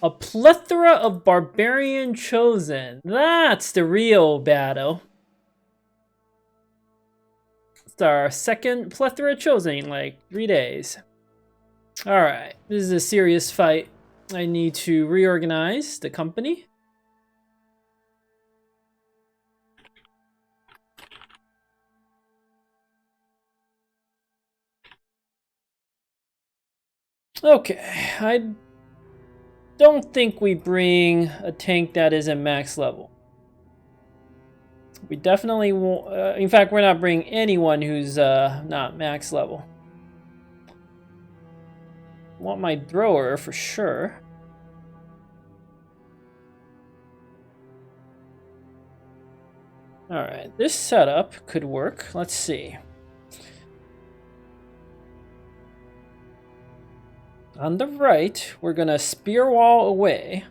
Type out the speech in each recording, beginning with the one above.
A plethora of barbarian chosen. That's the real battle. It's our second plethora chosen in like 3 days. Alright, this is a serious fight. I need to reorganize the company. Okay, I don't think we bring a tank that isn't max level. We definitely won't. In fact, we're not bringing anyone who's not max level. Want my thrower for sure. Alright, this setup could work. Let's see. On the right, we're gonna spear wall away.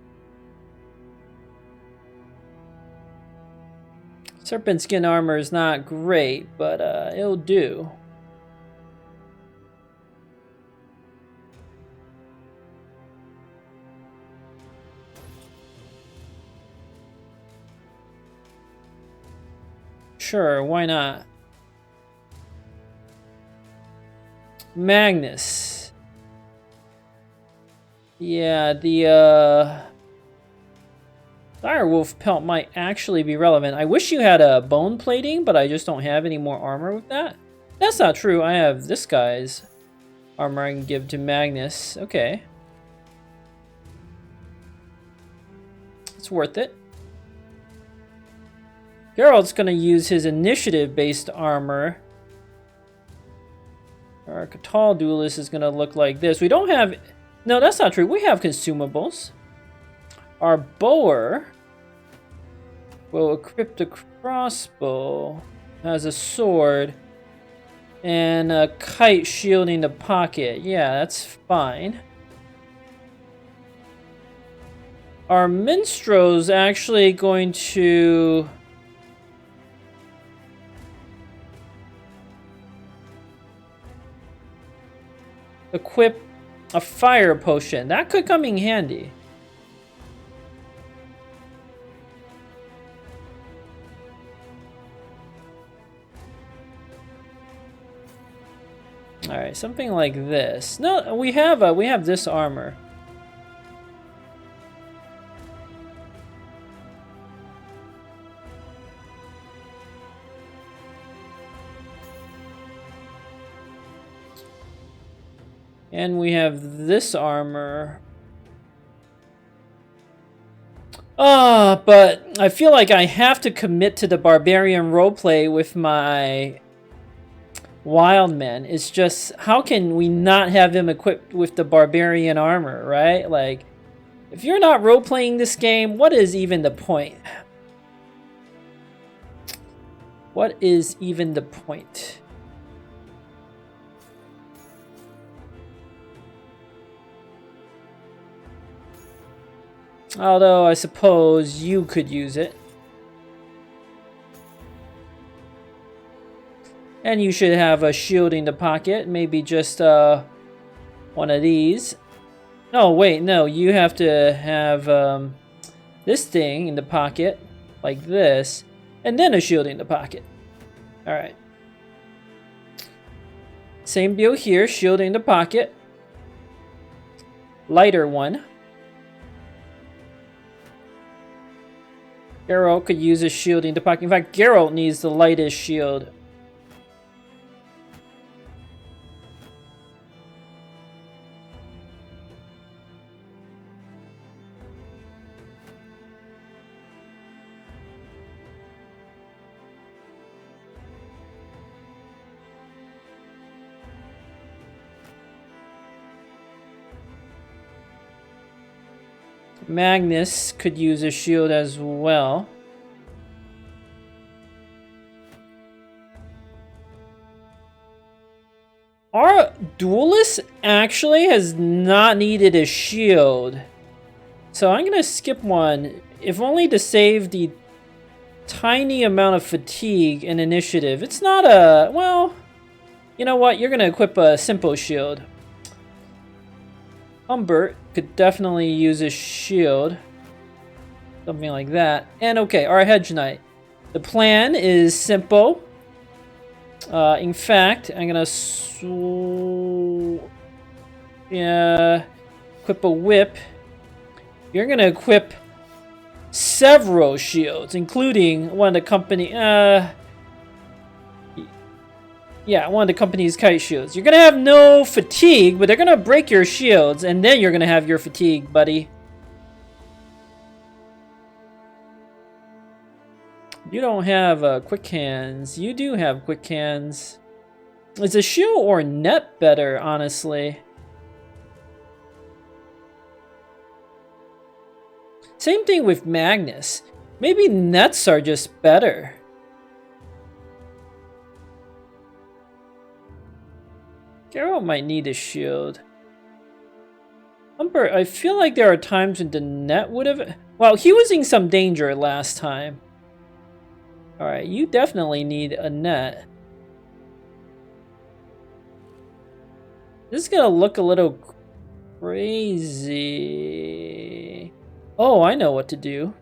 Serpent skin armor is not great, but it'll do. Sure, why not? Magnus. Yeah, the Direwolf pelt might actually be relevant. I wish you had a bone plating, but I just don't have any more armor with that. That's not true. I have this guy's armor I can give to Magnus. Okay. It's worth it. Geralt's gonna use his initiative-based armor. Our Catal Duelist is gonna look like this. We don't have... No, that's not true. We have consumables. Our bower will equip the crossbow, has a sword, and a kite shielding the pocket. Yeah, that's fine. Our minstrel's actually going to... equip a fire potion. That could come in handy. All right, something like this. No, we have this armor. And we have this armor. But I feel like I have to commit to the barbarian roleplay with my Wildman. It's just, how can we not have him equipped with the barbarian armor, right? Like, if you're not role-playing this game, what is even the point? What is even the point? Although, I suppose you could use it. And you should have a shield in the pocket. Maybe just one of these. No, wait, no. You have to have this thing in the pocket. Like this. And then a shield in the pocket. Alright. Same deal here. Shield in the pocket. Lighter one. Geralt could use a shield in the pocket. In fact, Geralt needs the lightest shield. Magnus could use a shield as well. Our duelist actually has not needed a shield. So I'm going to skip one, if only to save the tiny amount of fatigue and initiative. It's not a... Well, you know what? You're going to equip a simple shield. Humbert could definitely use a shield. Something like that. And okay, our Hedge Knight. The plan is simple. In fact, I'm gonna equip a whip. You're gonna equip several shields, including one of the company. Yeah, one of the company's kite shields. You're gonna have no fatigue, but they're gonna break your shields, and then you're gonna have your fatigue, buddy. You don't have quick hands. You do have quick hands. Is a shield or net better, honestly? Same thing with Magnus. Maybe nets are just better. Geralt might need a shield. Humbert, I feel like there are times when the net would have... Well, he was in some danger last time. Alright, you definitely need a net. This is gonna look a little crazy. Oh, I know what to do.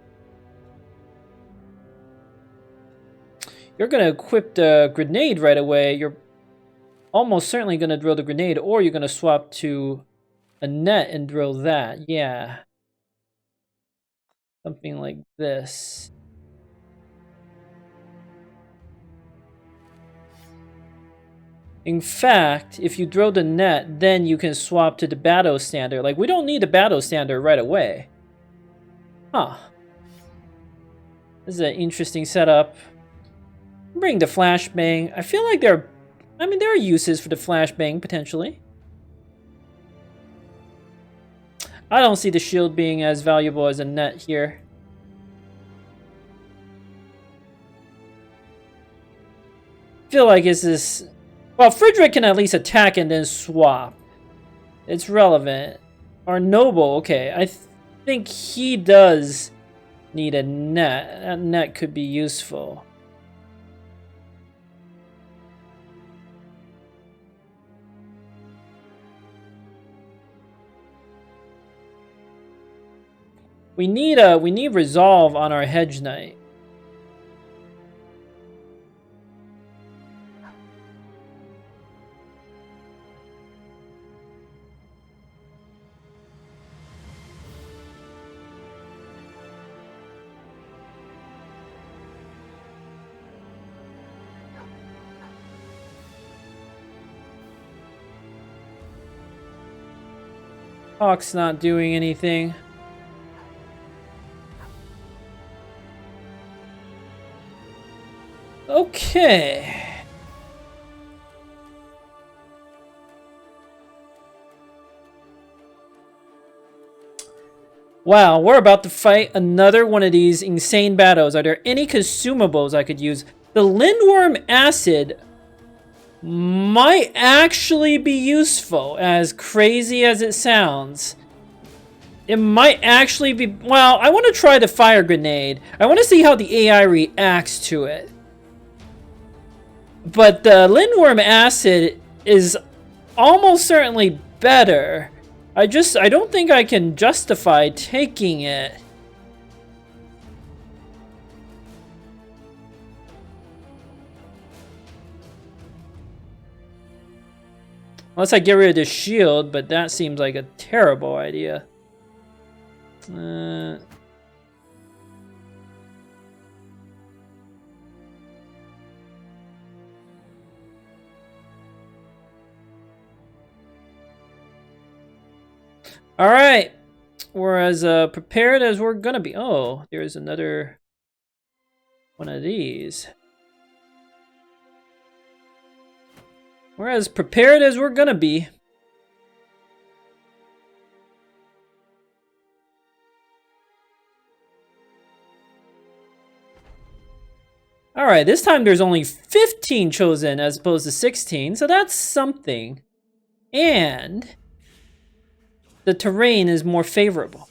You're gonna equip the grenade right away. You're almost certainly gonna drill the grenade, or you're gonna swap to a net and drill that. Yeah. Something like this. In fact, if you drill the net, then you can swap to the battle standard. Like, we don't need the battle standard right away. Huh. This is an interesting setup. Bring the flashbang. I feel like there are uses for the flashbang, potentially. I don't see the shield being as valuable as a net here. I feel like it's this... Well, Friedrich can at least attack and then swap. It's relevant. Our noble, okay. I think he does need a net. That net could be useful. We need resolve on our Hedge Knight. Hawk's not doing anything. Okay. Wow, we're about to fight another one of these insane battles. Are there any consumables I could use? The Lindworm Acid might actually be useful, as crazy as it sounds. It might actually be... Well, I want to try the fire grenade. I want to see how the AI reacts to it. But the Lindworm Acid is almost certainly better. I don't think I can justify taking it. Unless I get rid of the shield, but that seems like a terrible idea. Alright. We're as prepared as we're gonna be. Oh, there's another one of these. We're as prepared as we're gonna be. Alright, this time there's only 15 chosen as opposed to 16, so that's something. And the terrain is more favorable.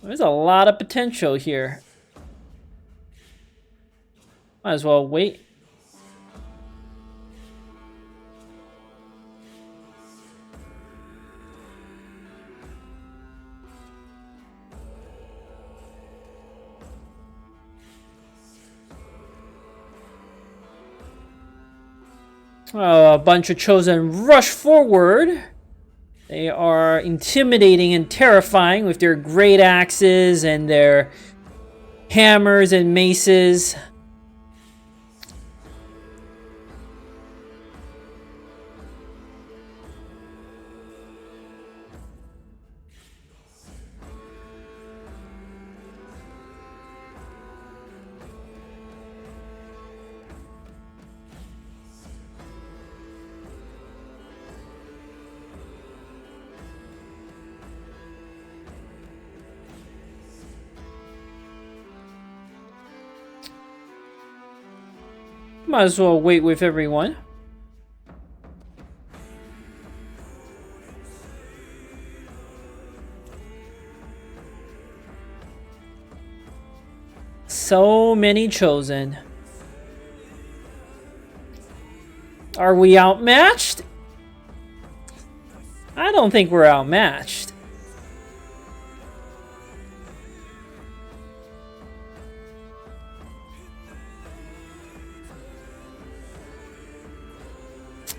There's a lot of potential here. Might as well wait. A bunch of chosen rush forward. They are intimidating and terrifying with their great axes and their hammers and maces. Might as well wait with everyone. So many chosen. Are we outmatched? I don't think we're outmatched.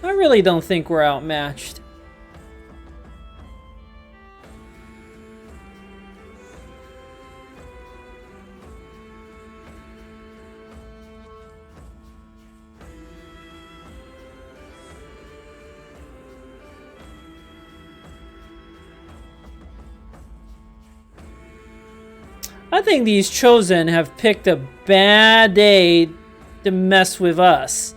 I really don't think we're outmatched. I think these chosen have picked a bad day to mess with us.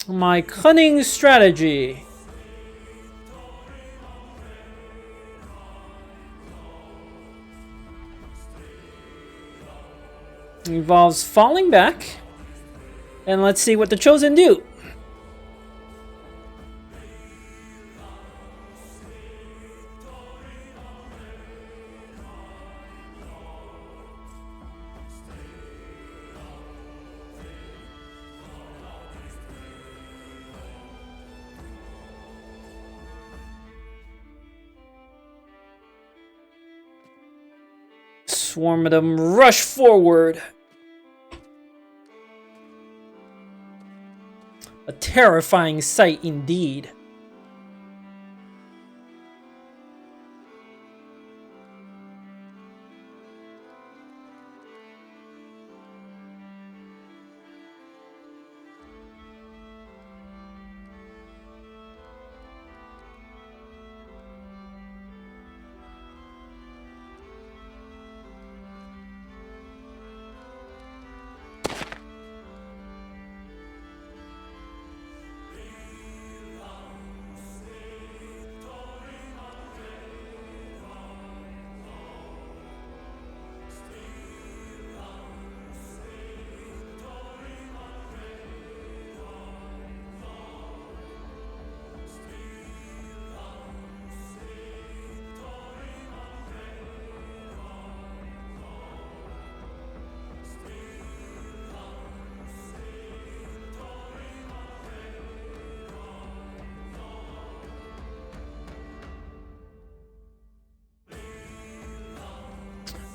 My cunning strategy. Involves falling back. And let's see what the chosen do. Swarm of them rush forward. A terrifying sight indeed.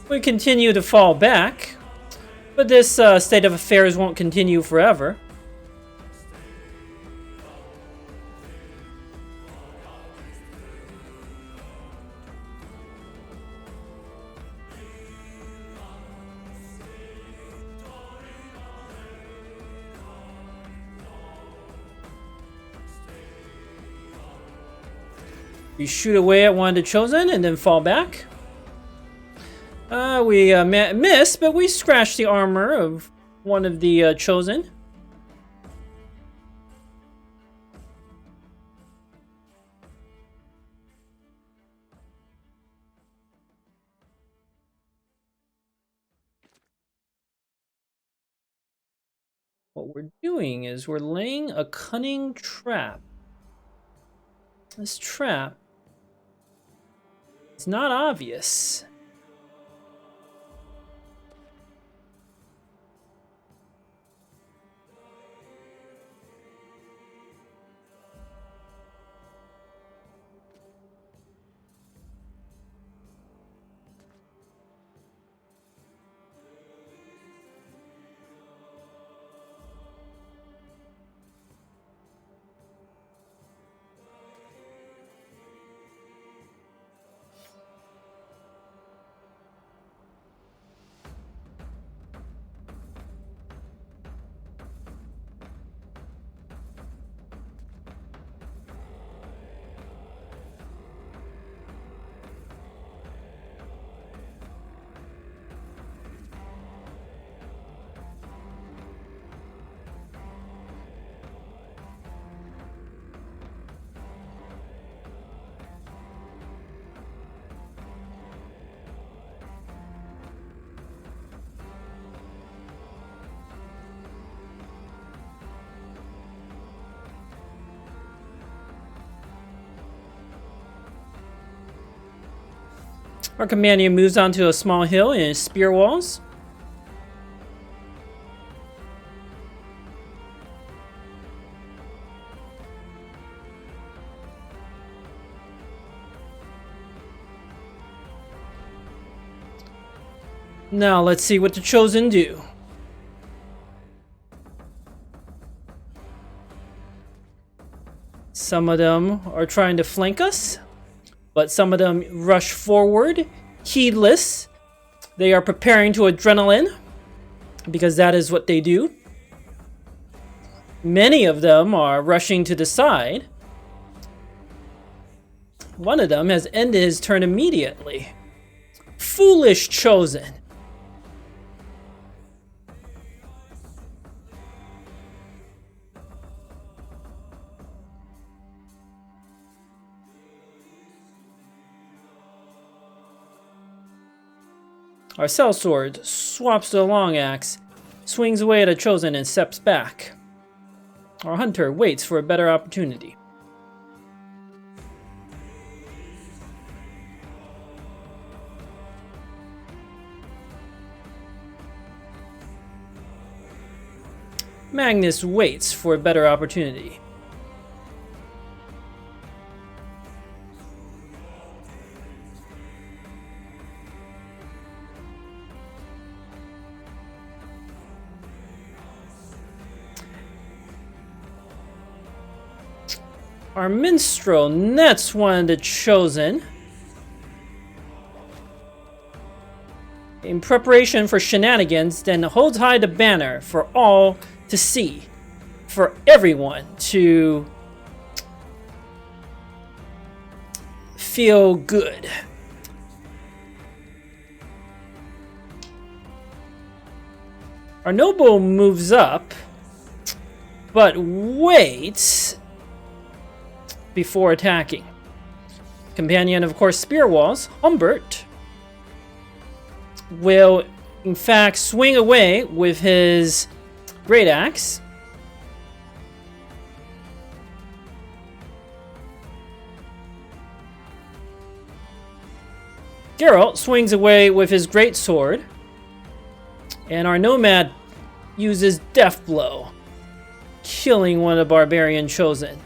We continue to fall back, but this state of affairs won't continue forever. We shoot away at one of the chosen and then fall back. We miss, but we scratch the armor of one of the chosen. What we're doing is we're laying a cunning trap. This trap It's not obvious. Our companion moves onto a small hill in spear walls. Now let's see what the Chosen do. Some of them are trying to flank us, but some of them rush forward, heedless. They are preparing to adrenaline, because that is what they do. Many of them are rushing to the side. One of them has ended his turn immediately. Foolish Chosen. Our sellsword swaps to a long axe, swings away at a Chosen and steps back. Our hunter waits for a better opportunity. Magnus waits for a better opportunity. Our minstrel nets one of the Chosen in preparation for shenanigans, then holds high the banner for all to see, for everyone to feel good. Our noble moves up, but waits before attacking. Companion, of course, spear walls. Humbert will, in fact, swing away with his great axe. Geralt swings away with his great sword. And our nomad uses Death Blow, killing one of the barbarian Chosen.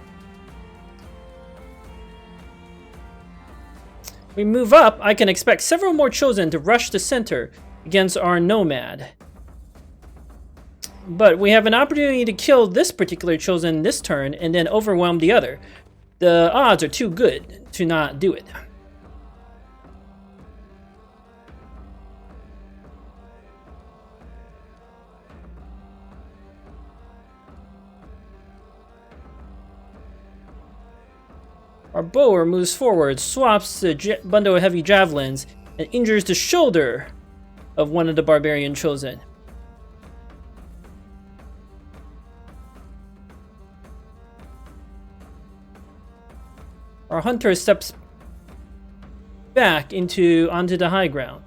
We move up, I can expect several more Chosen to rush the center against our nomad. But we have an opportunity to kill this particular Chosen this turn and then overwhelm the other. The odds are too good to not do it. Our bower moves forward, swaps the bundle of heavy javelins, and injures the shoulder of one of the barbarian Chosen. Our hunter steps back onto the high ground.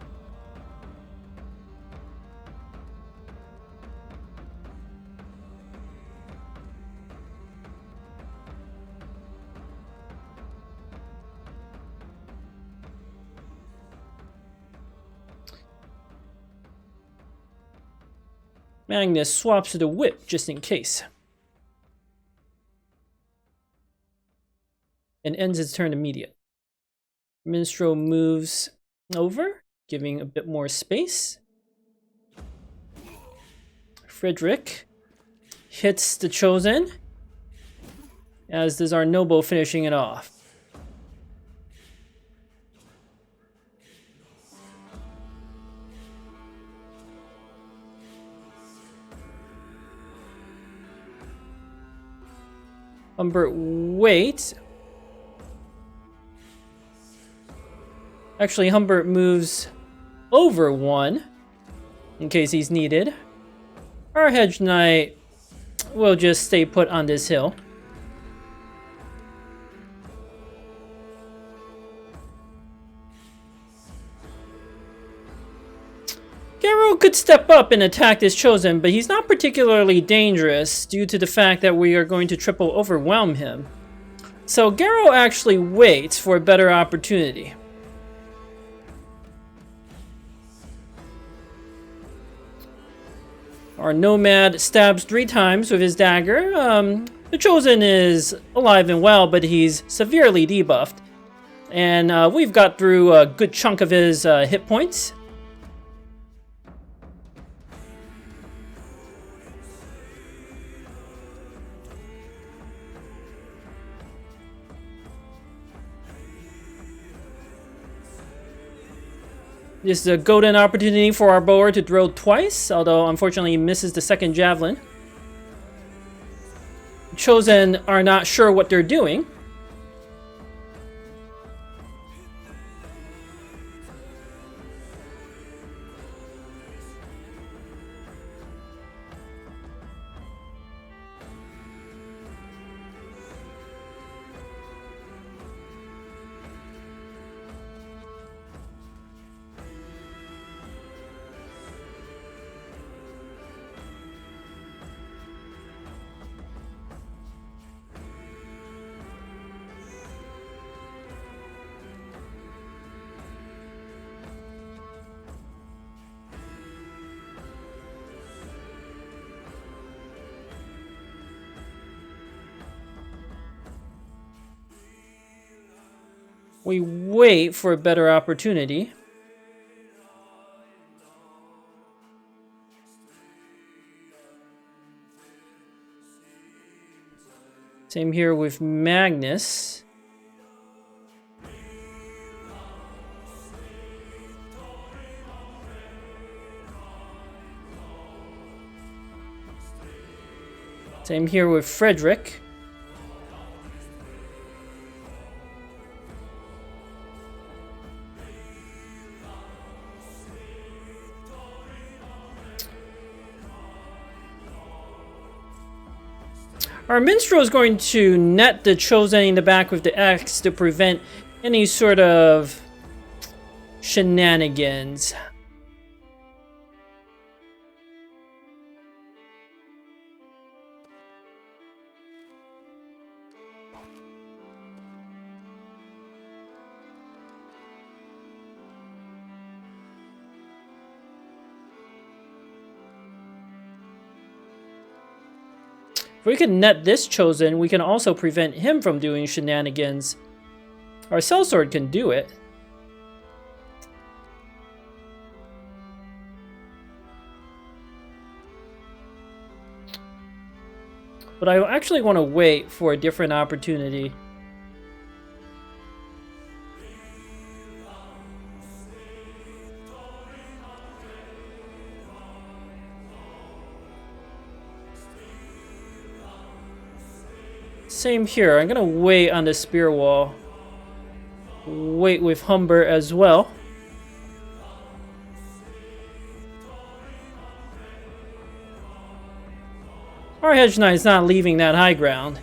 Magnus swaps to the whip just in case. And ends its turn immediate. Minstrel moves over, giving a bit more space. Frederick hits the Chosen, as does our Noble, finishing it off. Humbert waits. Actually, Humbert moves over 1 in case he's needed. Our Hedge Knight will just stay put on this hill. Garrow could step up and attack this Chosen, but he's not particularly dangerous due to the fact that we are going to triple overwhelm him. So Garrow actually waits for a better opportunity. Our Nomad stabs 3 times with his dagger. The Chosen is alive and well, but he's severely debuffed. And we've got through a good chunk of his hit points. This is a golden opportunity for our bower to throw twice, although unfortunately he misses the second javelin. Chosen are not sure what they're doing. We wait for a better opportunity. Same here with Magnus. Same here with Frederick. Our Minstrel is going to net the Chosen in the back with the X to prevent any sort of shenanigans. If we can net this Chosen, we can also prevent him from doing shenanigans. Our sellsword can do it. But I actually want to wait for a different opportunity. Same here. I'm gonna wait on the spear wall. Wait with Humbert as well. Our Hedge Knight is not leaving that high ground.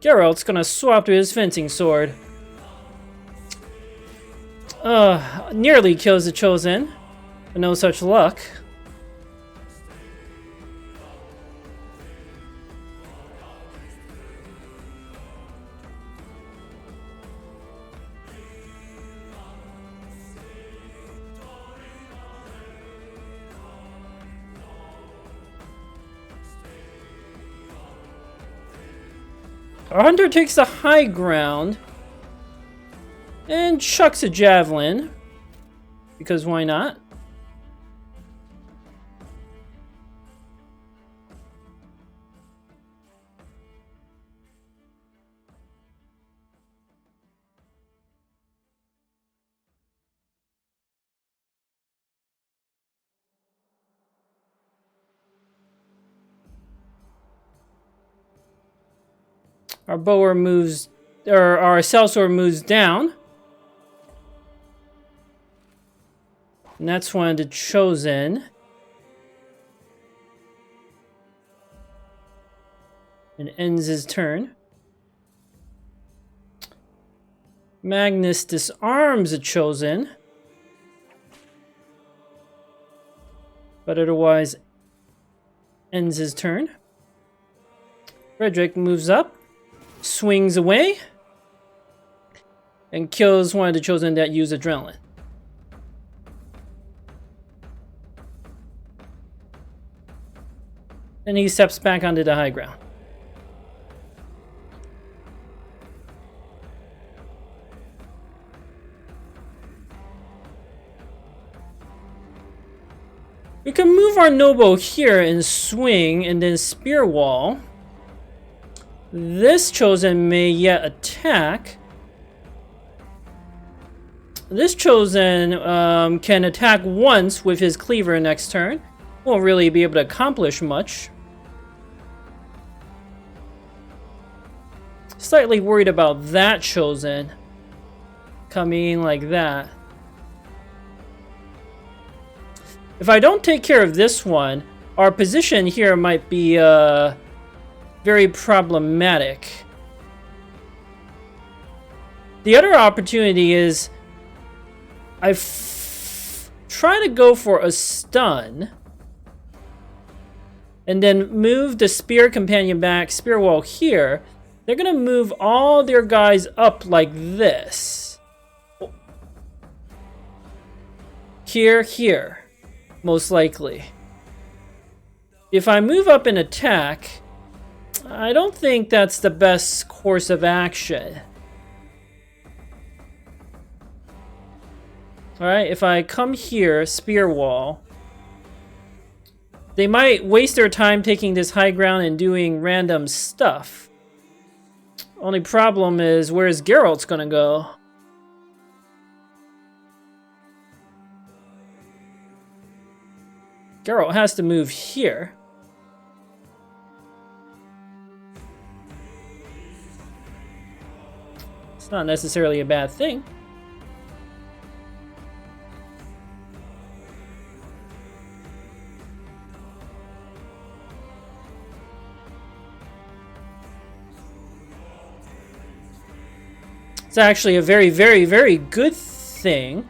Geralt's gonna swap to his fencing sword. Nearly kills the Chosen. But no such luck. Our hunter takes the high ground and chucks a javelin, because why not? Our bower moves, or our sellsword moves down. And that's one of the chosen. And ends his turn. Magnus disarms a chosen. But otherwise ends his turn. Frederick moves up. Swings away and kills one of the chosen that use adrenaline. And he steps back onto the high ground. We can move our noble here and swing and then spear wall. This chosen may yet attack. This chosen can attack once with his cleaver next turn. Won't really be able to accomplish much. Slightly worried about that chosen coming in like that. If I don't take care of this one, our position here might be very problematic. The other opportunity is I try to go for a stun and then move the spear companion back, spear wall here. They're gonna move all their guys up like this. Here, most likely. If I move up and attack, I don't think that's the best course of action. Alright, if I come here, spear wall, they might waste their time taking this high ground and doing random stuff. Only problem is, where's Geralt's gonna go? Geralt has to move here. It's not necessarily a bad thing. It's actually a very, very, very good thing.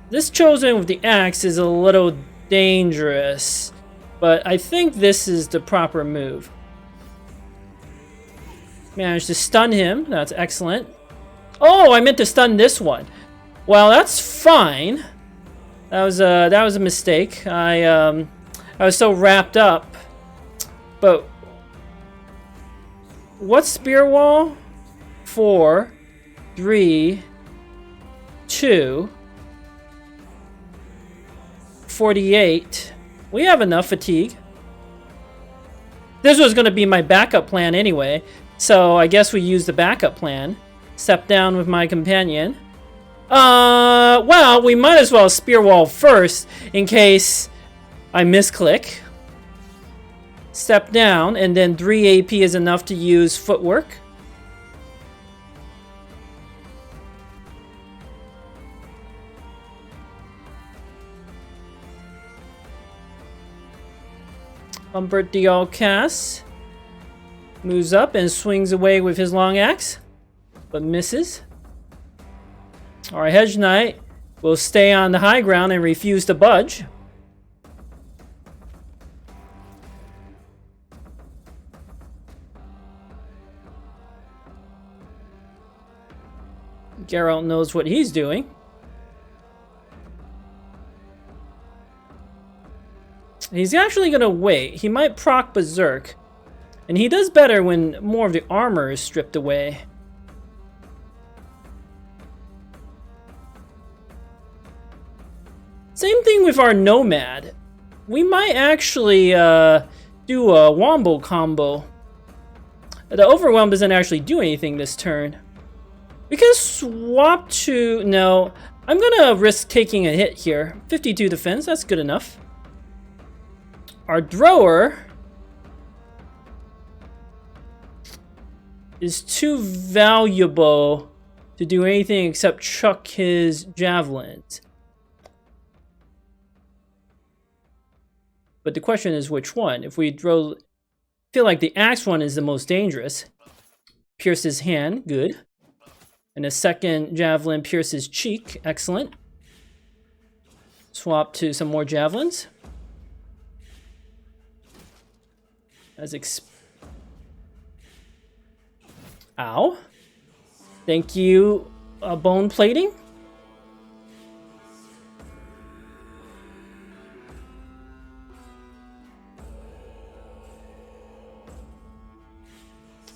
This chosen with the axe is a little dangerous, but I think this is the proper move. Managed to stun him. That's excellent. Oh, I meant to stun this one. Well, that's fine. That was a mistake. I was so wrapped up. But what's spear wall? 4, 3, 2, 48. We have enough fatigue. This was going to be my backup plan anyway, so I guess we use the backup plan. Step down with my companion. Well, we might as well spear wall first in case I misclick. Step down, and then 3 AP is enough to use footwork. Humbert the All-Cast moves up and swings away with his long axe, but misses. Our Hedge Knight will stay on the high ground and refuse to budge. Geralt knows what he's doing. He's actually going to wait. He might proc Berserk. And he does better when more of the armor is stripped away. Same thing with our Nomad. We might actually do a Wombo combo. The Overwhelm doesn't actually do anything this turn. We can swap to... No, I'm gonna risk taking a hit here. 52 defense, that's good enough. Our Thrower is too valuable to do anything except chuck his javelins. But the question is which one? If we throw... I feel like the axe one is the most dangerous. Pierce his hand, good. And a second javelin pierce his cheek, excellent. Swap to some more javelins. Ow. Thank you, bone plating.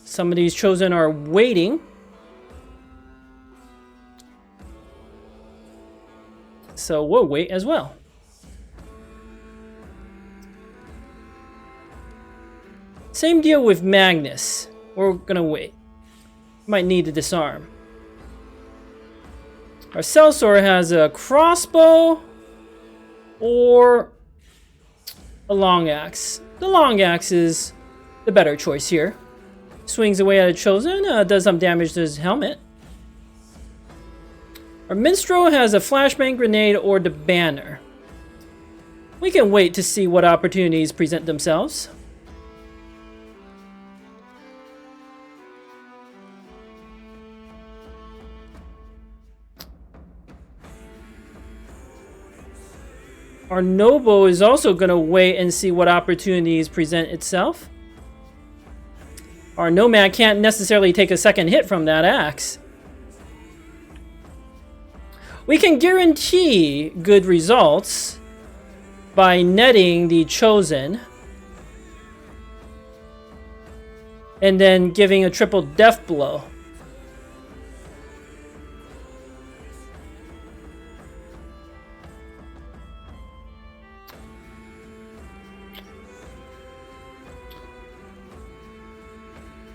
Some of these chosen are waiting. So we'll wait as well. Same deal with Magnus. We're gonna wait. Might need to disarm. Our Sellsword has a crossbow or a long axe. The long axe is the better choice here. Swings away at a chosen, does some damage to his helmet. Our Minstrel has a flashbang grenade or the banner. We can wait to see what opportunities present themselves. Our Noble is also going to wait and see what opportunities present itself. Our Nomad can't necessarily take a second hit from that axe. We can guarantee good results by netting the chosen and then giving a triple death blow.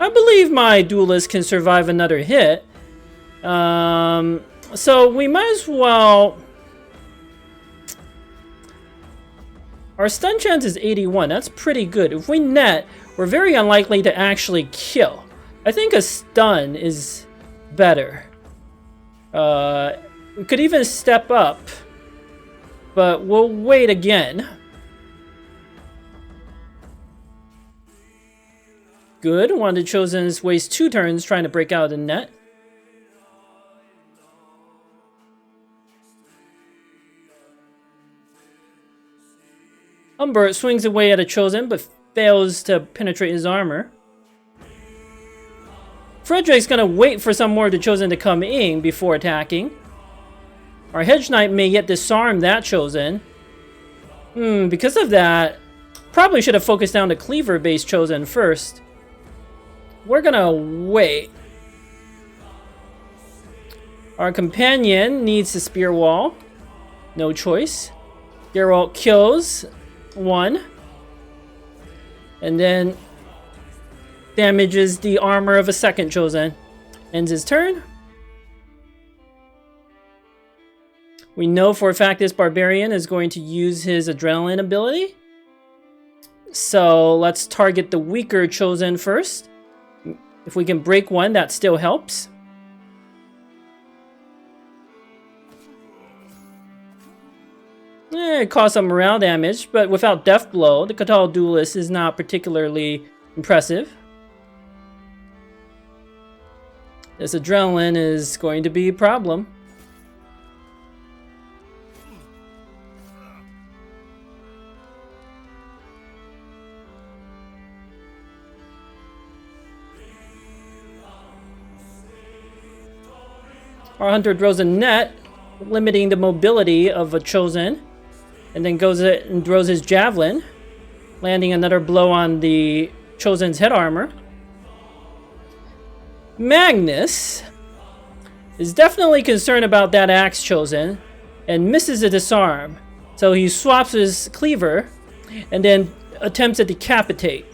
I believe my duelist can survive another hit. So we might as well... Our stun chance is 81. That's pretty good. If we net, we're very unlikely to actually kill. I think a stun is better. We could even step up. But we'll wait again. Good. One of the Chosen's wastes 2 turns trying to break out of the net. Humbert swings away at a Chosen, but fails to penetrate his armor. Frederick's gonna wait for some more of the Chosen to come in before attacking. Our Hedge Knight may yet disarm that Chosen. Because of that, probably should have focused down the Cleaver-based Chosen first. We're gonna wait. Our companion needs the spear wall. No choice. Geralt kills 1. And then damages the armor of a second Chosen. Ends his turn. We know for a fact this barbarian is going to use his adrenaline ability. So let's target the weaker Chosen first. If we can break one, that still helps. It caused some morale damage, but without Death Blow, the Catal Duelist is not particularly impressive. This adrenaline is going to be a problem. Our hunter throws a net, limiting the mobility of a Chosen, and then goes and throws his javelin, landing another blow on the Chosen's head armor. Magnus is definitely concerned about that axe Chosen and misses a disarm. So he swaps his cleaver and then attempts to decapitate,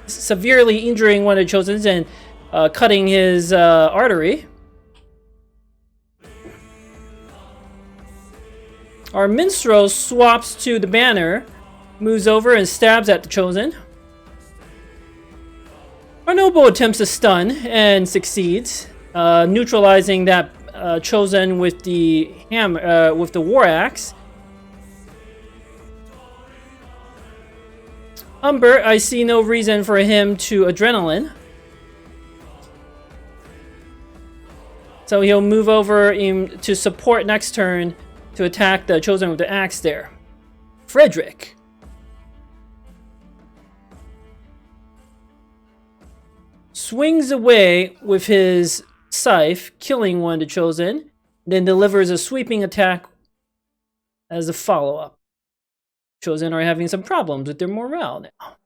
severely injuring one of the Chosen's and cutting his artery. Our minstrel swaps to the banner, moves over and stabs at the Chosen. Our noble attempts to stun and succeeds, neutralizing that Chosen with the hammer, with the war axe. Humbert, I see no reason for him to adrenaline. So he'll move over to support next turn to attack the Chosen with the axe there. Frederick. Swings away with his scythe, killing one of the Chosen, then delivers a sweeping attack as a follow-up. Chosen are having some problems with their morale now.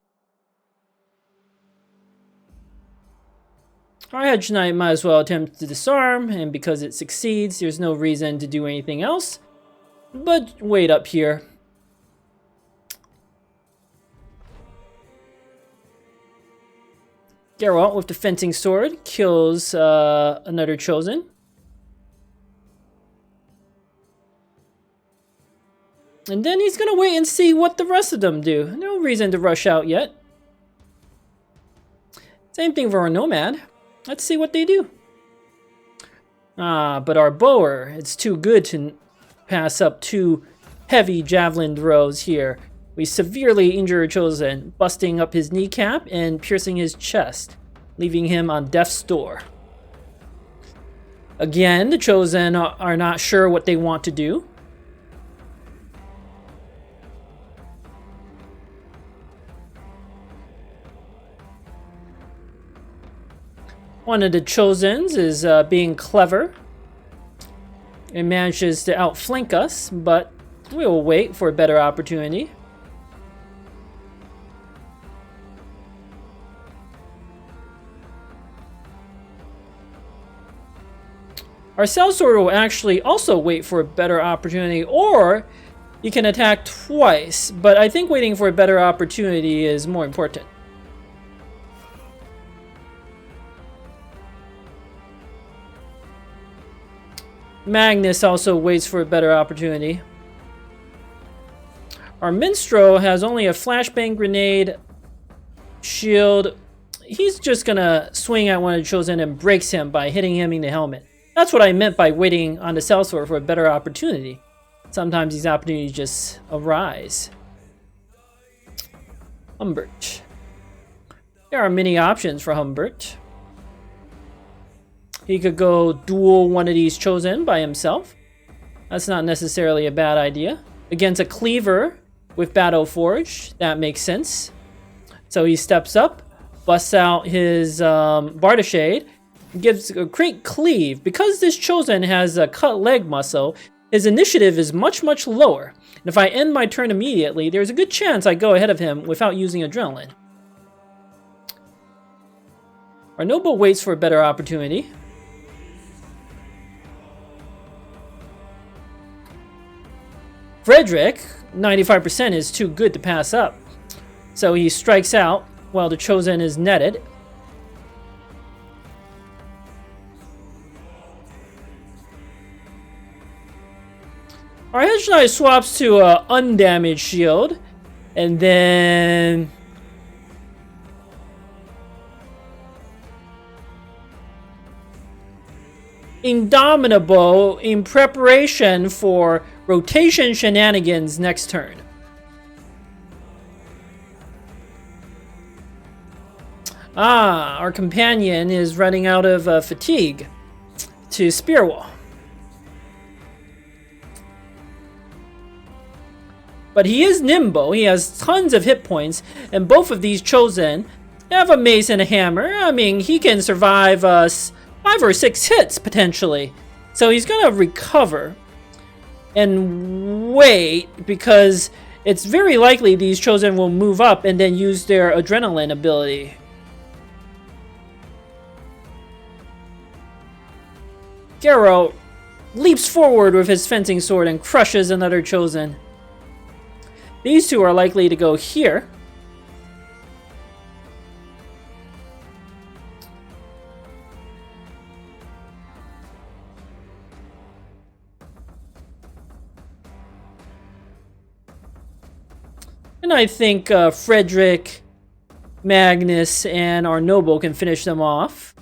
Our Hedge Knight might as well attempt to disarm, and because it succeeds, there's no reason to do anything else but wait up here. Geralt with the fencing sword kills another Chosen. And then he's gonna wait and see what the rest of them do. No reason to rush out yet. Same thing for our Nomad. Let's see what they do. But our Bower, it's too good to pass up two heavy javelin throws here. We severely injure Chosen, busting up his kneecap and piercing his chest, leaving him on death's door. Again, the Chosen are not sure what they want to do. One of the Chosens is being clever and manages to outflank us, but we will wait for a better opportunity. Our sellsword will actually also wait for a better opportunity, or you can attack twice, but I think waiting for a better opportunity is more important. Magnus also waits for a better opportunity. Our minstrel has only a flashbang grenade, shield. He's just gonna swing at one of the Chosen and breaks him by hitting him in the helmet. That's what I meant by waiting on the sellsword for a better opportunity. Sometimes these opportunities just arise. Humbert. There are many options for Humbert. He could go duel one of these Chosen by himself. That's not necessarily a bad idea. Against a cleaver with Battle Forge, that makes sense. So he steps up, busts out his Bardashade, gives a great cleave. Because this Chosen has a cut leg muscle, his initiative is much, much lower. And if I end my turn immediately, there's a good chance I go ahead of him without using adrenaline. Our noble waits for a better opportunity. Frederick, 95% is too good to pass up. So he strikes out while the Chosen is netted. Our Hedge Knight swaps to an undamaged shield. And then Indomitable in preparation for rotation shenanigans next turn. Our companion is running out of fatigue to spear wall. But he is nimble, he has tons of hit points, and both of these Chosen have a mace and a hammer. I mean, he can survive 5 or 6 hits, potentially. So he's gonna recover and wait, because it's very likely these Chosen will move up and then use their adrenaline ability. Garo leaps forward with his fencing sword and crushes another Chosen. These two are likely to go here. And I think Frederick, Magnus, and our noble can finish them off.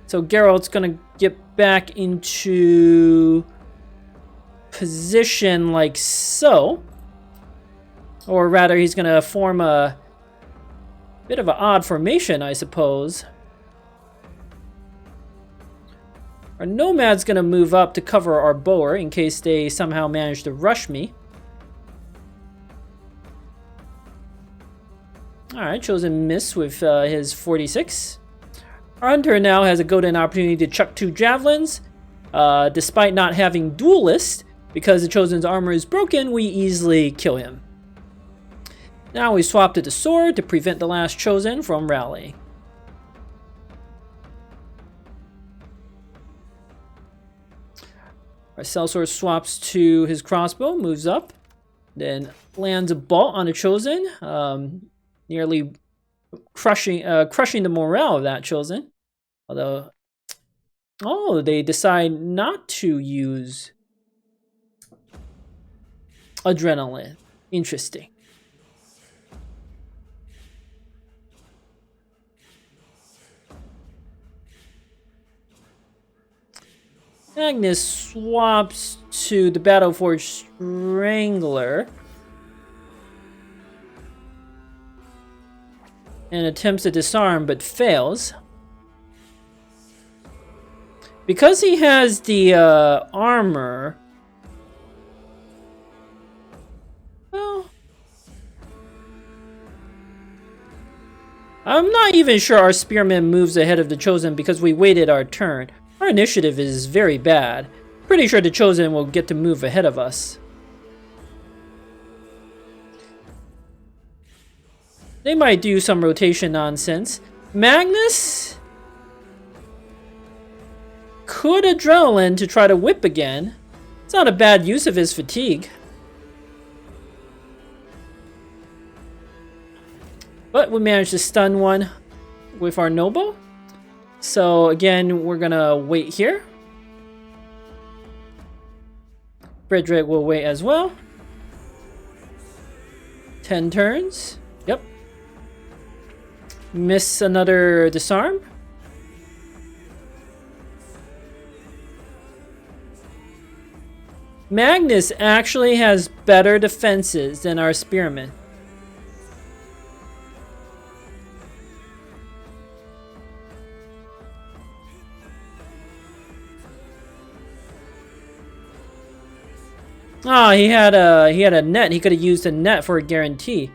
So Geralt's gonna get back into position like so. Or rather, he's gonna form a bit of an odd formation, I suppose. Our Nomad's gonna move up to cover our Boer in case they somehow manage to rush me. Alright, Chosen miss with his 46. Our Hunter now has a golden opportunity to chuck 2 javelins. Despite not having Duelist, because the Chosen's armor is broken, we easily kill him. Now we swap to the sword to prevent the last Chosen from rallying. Our Sellsword swaps to his crossbow, moves up, then lands a bolt on a Chosen. Nearly crushing the morale of that Chosen. Although, oh, they decide not to use adrenaline. Interesting. Magnus swaps to the Battleforged Strangler. And attempts to disarm, but fails. Because he has the armor... Well... I'm not even sure our Spearman moves ahead of the Chosen because we waited our turn. Our initiative is very bad. Pretty sure the Chosen will get to move ahead of us. They might do some rotation nonsense. Magnus could adrenaline to try to whip again. It's not a bad use of his fatigue. But we managed to stun one with our noble. So again, we're gonna wait here. Frederick will wait as well. 10 turns. Yep. Miss another disarm. Magnus actually has better defenses than our Spearman. Ah, he had a net. He could have used a net for a guarantee.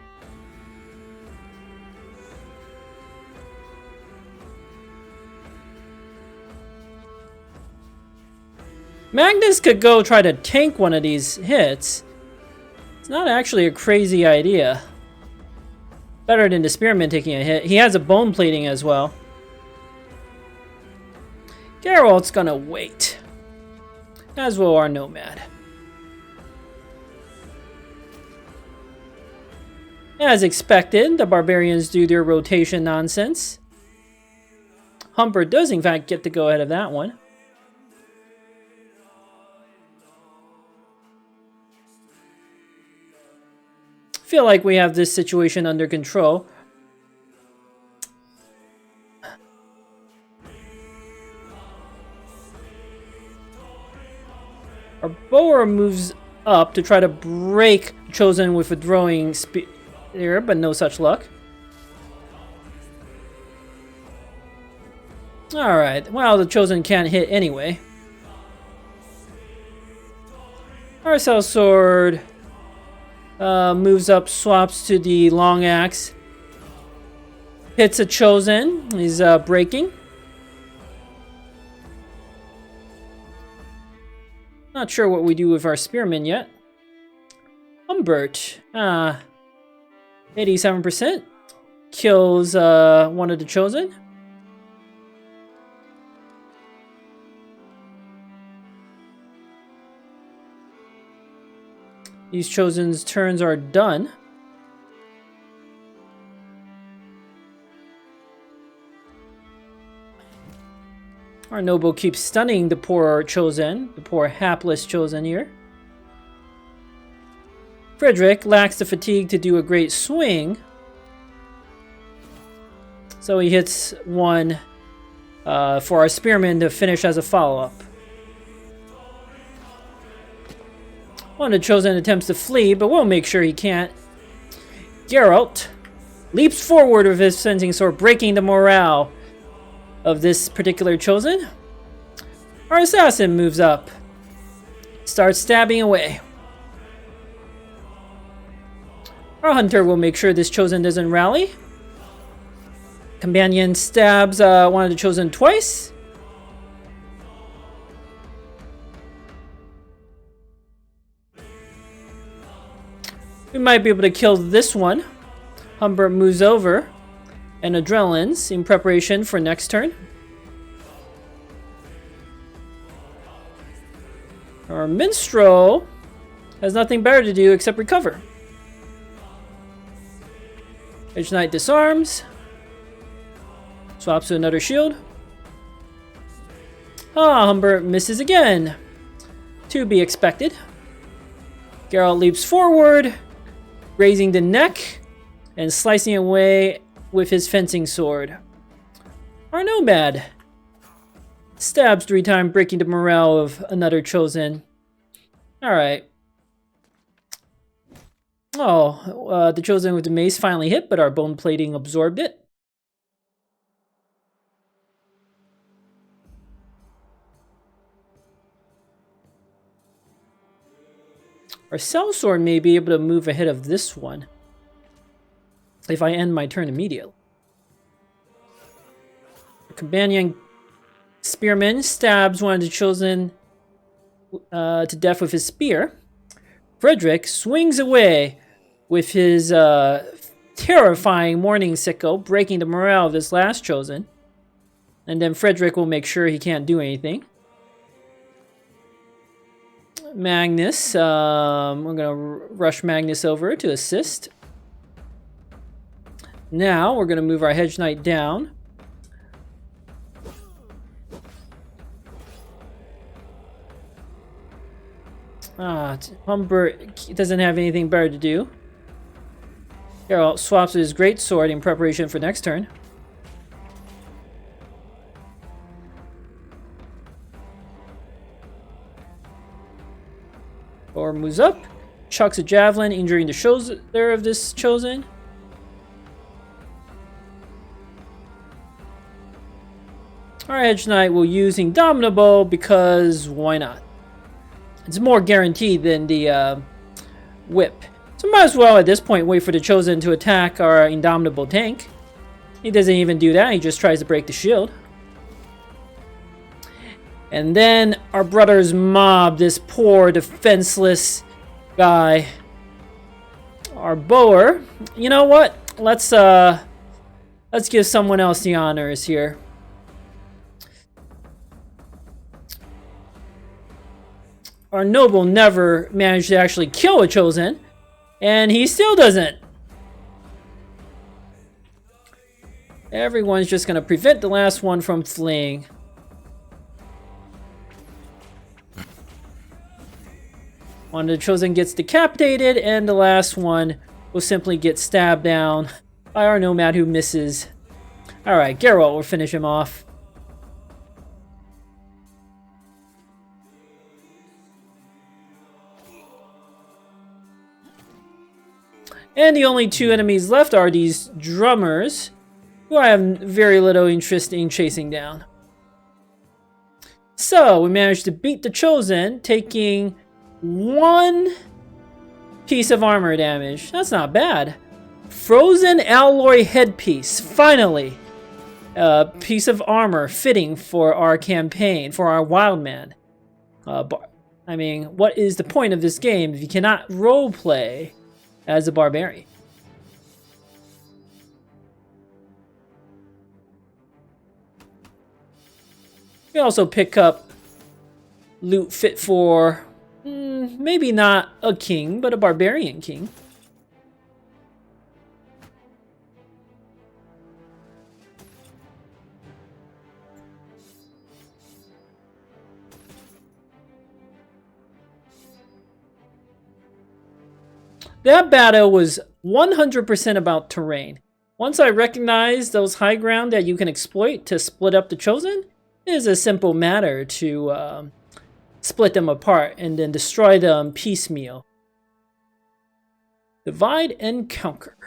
Magnus could go try to tank one of these hits. It's not actually a crazy idea. Better than the Spearman taking a hit. He has a bone plating as well. Geralt's gonna wait. As will our Nomad. As expected, the Barbarians do their rotation nonsense. Humper does in fact get to go ahead of that one. Feel like we have this situation under control. Our Boer moves up to try to break Chosen with a throwing spear, but no such luck. Alright, well, the Chosen can't hit anyway. Our Sellsword moves up, swaps to the long axe. Hits a Chosen. He's breaking. Not sure what we do with our Spearman yet. Humbert. 87%. Kills one of the chosen. These chosen's turns are done. Our noble keeps stunning the poor chosen, the poor hapless chosen here. Frederick lacks the fatigue to do a great swing. So he hits one for our spearman to finish as a follow-up. One of the chosen attempts to flee, but we'll make sure he can't. Geralt leaps forward with his fencing sword, breaking the morale of this particular chosen. Our assassin moves up, starts stabbing away. Our hunter will make sure this chosen doesn't rally. Companion stabs one of the chosen twice. We might be able to kill this one. Humbert moves over and adrenalines in preparation for next turn. Our minstrel has nothing better to do except recover. Edge Knight disarms. Swaps to another shield. Humbert misses again. To be expected. Geralt leaps forward, grazing the neck and slicing away with his fencing sword. Our nomad stabs 3 times, breaking the morale of another chosen. Alright. The chosen with the mace finally hit, but our bone plating absorbed it. Our sellsword may be able to move ahead of this one if I end my turn immediately. Our companion spearman stabs one of the chosen to death with his spear. Frederick swings away with his terrifying morning sickle, breaking the morale of this last chosen. And then Frederick will make sure he can't do anything. Magnus, we're going to rush Magnus over to assist. Now we're going to move our Hedge Knight down. Humbert doesn't have anything better to do. Geralt swaps his great sword in preparation for next turn. Or moves up, chucks a javelin, injuring the shoulder of this chosen. Our Edge Knight will use Indomitable because why not? It's more guaranteed than the whip. So might as well at this point wait for the chosen to attack our Indomitable tank. He doesn't even do that, he just tries to break the shield. And then our brothers mob this poor defenseless guy. Our bower. You know what? Let's give someone else the honors here. Our noble never managed to actually kill a chosen, and he still doesn't. Everyone's just gonna prevent the last one from fleeing. One of the chosen gets decapitated, and the last one will simply get stabbed down by our nomad who misses. Alright, Geralt will finish him off. And the only 2 enemies left are these drummers, who I have very little interest in chasing down. So, we managed to beat the chosen, taking 1 piece of armor damage. That's not bad. Frozen alloy headpiece. Finally, a piece of armor fitting for our campaign, for our wild man. I mean, what is the point of this game if you cannot roleplay as a barbarian? You can also pick up loot fit for, maybe not a king, but a barbarian king. That battle was 100% about terrain. Once I recognized those high ground that you can exploit to split up the Chosen, it is a simple matter to split them apart and then destroy them piecemeal. Divide and conquer.